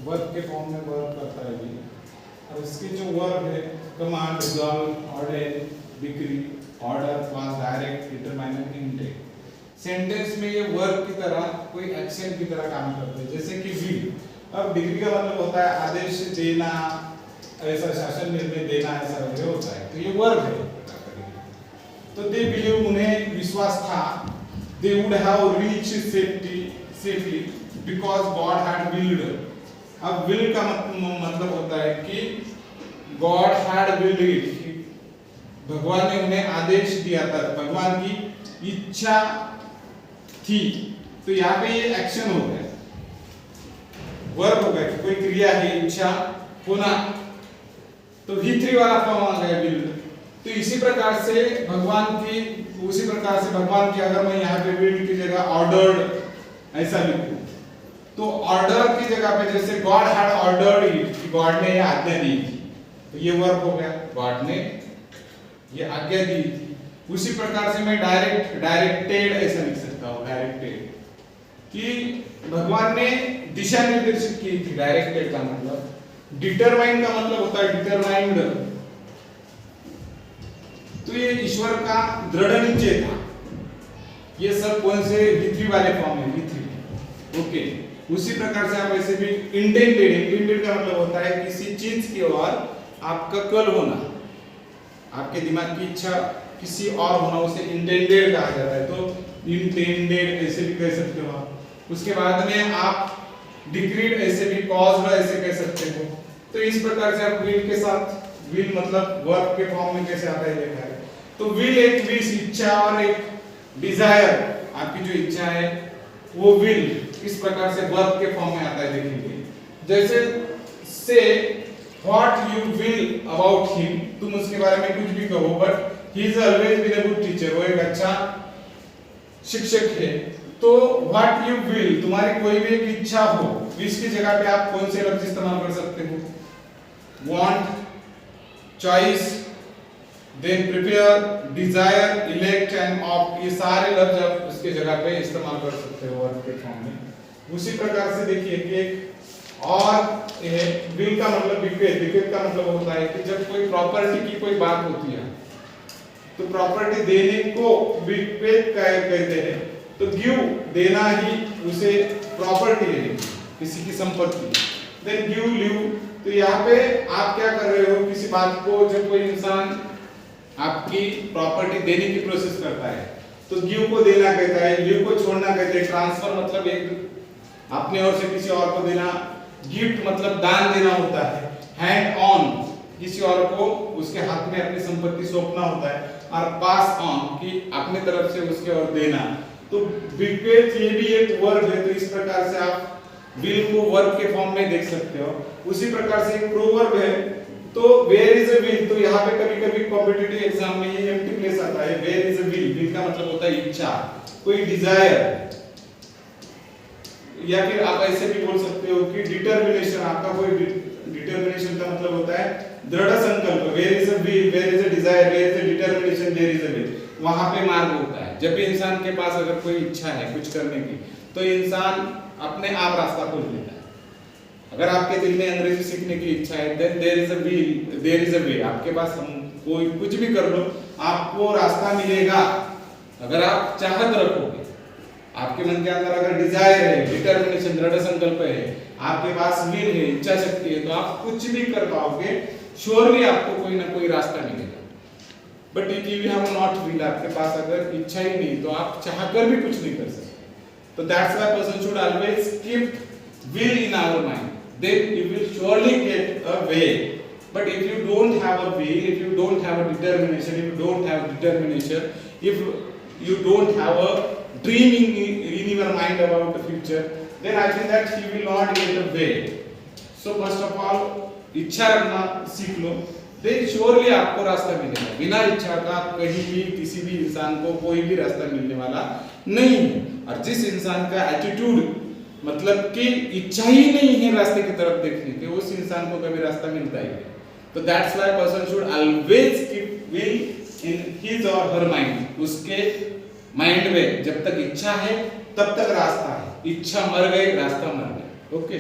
Verb के form में verb करता है will, और इसके जो वर्ब है command, resolve, order, decree, order, pass, direct, determine, intake. Sentence में ये वर्ब की तरह कोई एक्शन की तरह काम करते हैं, जैसे कि विल। अब डिग्री का मतलब होता है आदेश देना, ऐसा शासन निर्णय देना, ऐसा वगैरह होता है, तो ये वर्ब है। तो दे बिलीव, उन्हें विश्वास था, they would have reach safely because God had willed. अब विल का मतलब होता है कि गॉड हैड विल्ड इट, भगवान ने उन्हें आदेश दिया था, भगवान की इच्छा थी। तो यहाँ पे ये एक्शन हो गया, वर्ब हो गया, कोई क्रिया है, इच्छा होना, तो V3 वाला फॉर्म आ गया विल। तो इसी प्रकार से भगवान की अगर मैं यहाँ पे विल की जगह ऑर्डर्ड ऐसा लिखूं, तो ऑर्डर की जगह पे जैसे God had ordered it, God ने ये आज्ञा दी थी, तो ये वर्ब हो गया, गॉड ने ये आज्ञा दी थी। उसी प्रकार से मैं डायरेक्टेड ऐसा लिख सकता हूँ, डायरेक्टेड, कि भगवान ने दिशा निर्देशित की थी। डायरेक्टेड का मतलब, डिटरमाइन का मतलब होता है डिटरमाइंड, तो ये ईश्वर का दृढ़ निश्चय था। ये सब कौन से V3 वाले फॉर्म है, V3। ओके, उसी प्रकार से आप ऐसे भी इंटेंडेड का मतलब होता है किसी चीज की ओर आपका कल होना, आपके दिमाग की इच्छा किसी और होना, उसे इंटेंडेड कहा जाता है। तो इंटेंडेड ऐसे भी कह सकते हो आप। उसके बाद में आप डिक्रीड ऐसे भी, कॉज्ड ऐसे कह सकते हो। तो इस प्रकार से आप विल के साथ, विल मतलब वर्ब के फॉर्म में कैसे आता है देखा है। तो विल एक विश, इच्छा, और एक डिजायर, आपकी जो इच्छा है वो विल, इस प्रकार से वर्ब के फॉर्म में आता है, देखेंगे। जैसे से what you will about him, तुम उसके बारे में कुछ भी कहो, but he is always been a good teacher, वो एक अच्छा शिक्षक है। तो व्हाट यू विल, तुम्हारी कोई भी एक इच्छा हो, इसकी जगह पे आप कौन से लफ्ज इस्तेमाल कर सकते हो, want, choice, then prepare, desire, elect and opt, ये सारे लफ्ज आप इसके जगह पे इस्तेमाल कर सकते हो वर्ब के फॉर्म में। उसी प्रकार से देखिए कि एक और विल का मतलब बिक्वेट का मतलब होता है कि जब कोई प्रॉपर्टी की कोई बात होती है तो प्रॉपर्टी देने को बिक्वेट कहते हैं। तो गिव, देना ही उसे प्रॉपर्टी है, किसी की संपत्ति। देन गिव, लीव, तो यहाँ पे आप क्या कर रहे हो, किसी बात को जब कोई इंसान आपकी प्रॉपर्टी देने की प्रोसेस करता है तो गिव को देना कहता है, लीव को छोड़ना कहते हैं। ट्रांसफर मतलब एक अपने ओर से किसी और को देना, गिफ्ट मतलब दान देना होता है, हैंड ऑन, किसी और को उसके हाथ में अपनी संपत्ति सौंपना होता है, और पास ऑन कि अपने तरफ से उसके ओर देना। तो बिक्वेट ये भी एक वर्ब है। तो इस प्रकार से आप विल को वर्ब के फॉर्म में देख सकते हो। उसी प्रकार से एक प्रोवर्ब है, तो वेयर इज अ विल, तो यहाँ पे कभी-कभी कॉम्पिटिटिव एग्जाम में ये एम्प्टी प्लेस आता है, where is a will, will का मतलब होता है इच्छा, कोई डिजायर, या फिर आप ऐसे भी बोल सकते हो कि डिटरमिनेशन, आपका कोई डिटरमिनेशन का मतलब होता है दृढ़ संकल्प। Where is a will, where is a desire, where is a determination, there is a will, वहां पे मार्ग होता है। जब भी इंसान के पास अगर कोई इच्छा है कुछ करने की, तो इंसान अपने आप रास्ता खोल लेता है। अगर आपके दिल में अंग्रेजी सीखने की इच्छा है, then there is a will, there is a way, आपके पास कोई कुछ भी कर लो, आपको रास्ता मिलेगा अगर आप चाहत रखोगे। आपके मन के अंदर अगर डिजायर है, डिटरमिनेशन, दृढ़ संकल्प है, आपके पास विल है, इच्छा शक्ति है, तो आप कुछ भी कर पाओगे, श्योरली आपको कोई ना कोई रास्ता मिलेगा। But if you have not will, आपके पास अगर इच्छा ही नहीं, तो आप चाहकर भी कुछ नहीं कर सकते। तो that's why person should always keep will in our mind, then you will surely get a way. But if you don't have a will, if you don't have a determination, if you don't have determination, if you don't have a dreaming in your mind about the future, then I think that you will not get a way. So first of all, इच्छा रखना सीख लो, then surely आपको रास्ता मिलेगा। बिना इच्छा का कहीं भी किसी भी इंसान को कोई भी रास्ता मिलने वाला नहीं है। और जिस इंसान का एटीट्यूड मतलब कि इच्छा ही नहीं है रास्ते की तरफ देखने की, उस इंसान को कभी रास्ता मिलता ही नहीं। तो that's why person should always keep will in his और हर माइंड। उसके माइंड में जब तक इच्छा है तब तक रास्ता है, इच्छा मर गई रास्ता मर गया। ओके।